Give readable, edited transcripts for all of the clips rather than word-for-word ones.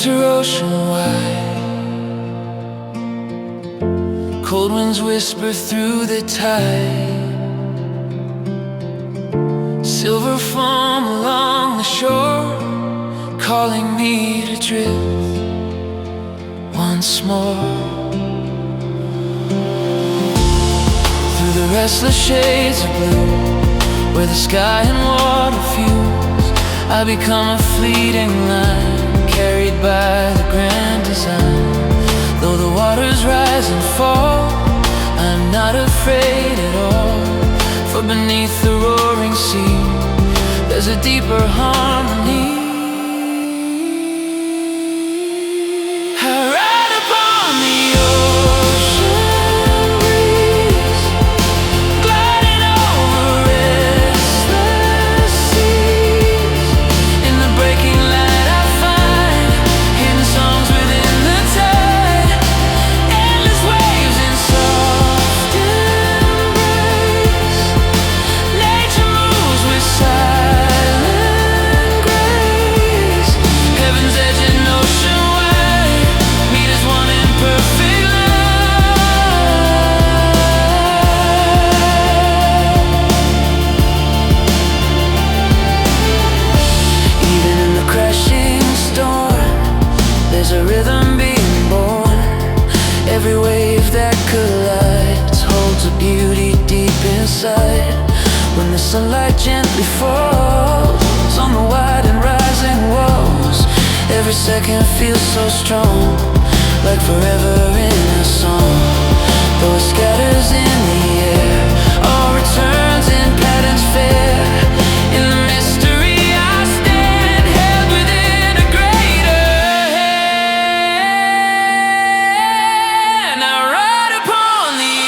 enter ocean wide. Cold winds whisper through the tide. Silver foam along the shore, calling me to drift once more. Through the restless shades of blue, where the sky and water fuse, I become a fleeting line, carried by the grand design. Though the waters rise and fall, I'm not afraid at all. For beneath the roaring sea, there's a deeper harmony. I ride upon the ocean breeze, gliding over restless seas. In the breaking light I find hidden songs within the tide, endless waves in soft embrace. Nature moves with silent grace. Heaven's edge and ocean wide meet as one in perfect love. Even in the crashing storm, there's a rhythm being born. Every wave that collides holds a beauty deep inside. When the sunlight gently falls on the wide and rising walls, every second feels so strong, like forever in a song. Though it scatters in the air, all returns in patterns fair. In the mystery I stand, held within a greater hand. I ride upon the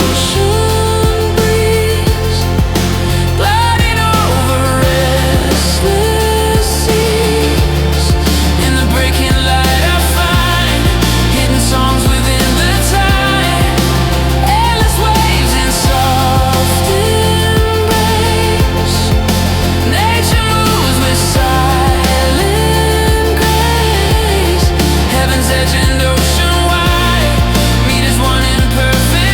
ocean breeze, gliding over restless seas. In the breaking light I find hidden songs within the tide, endless waves in soft embrace. Nature moves with silent grace. Heaven's edge and ocean wide meet as one in perfect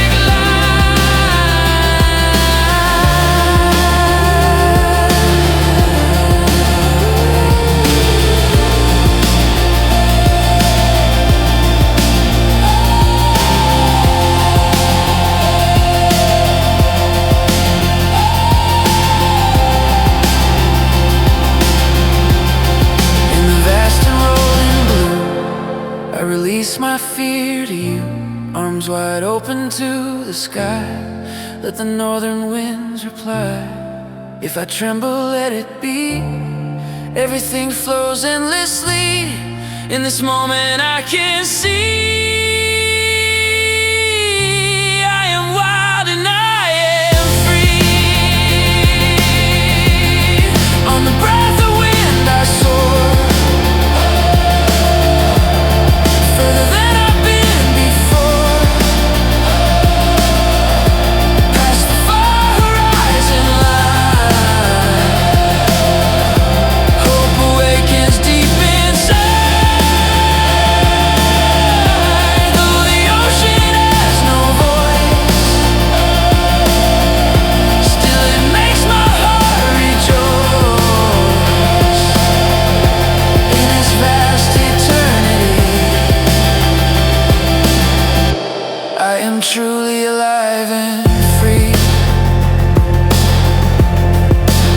in the vast and rolling blue. I release my fear to you, arms wide open to the sky. Let the northern winds reply. If I tremble, let it be. Everything flows endlessly. In this moment I can see I am wild and I am free. On the breath of wind I soar, further than I've been before. Past the far horizon line, hope awakens deep inside. Though the ocean has no voice, still it makes my heart rejoice. In its vast eternity, I am truly alive and free.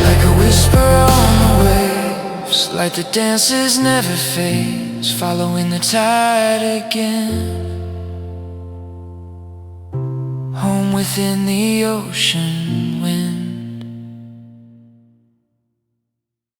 Like a whisper on the waves, light that dances never fades, following the tide again. Home within the ocean wind.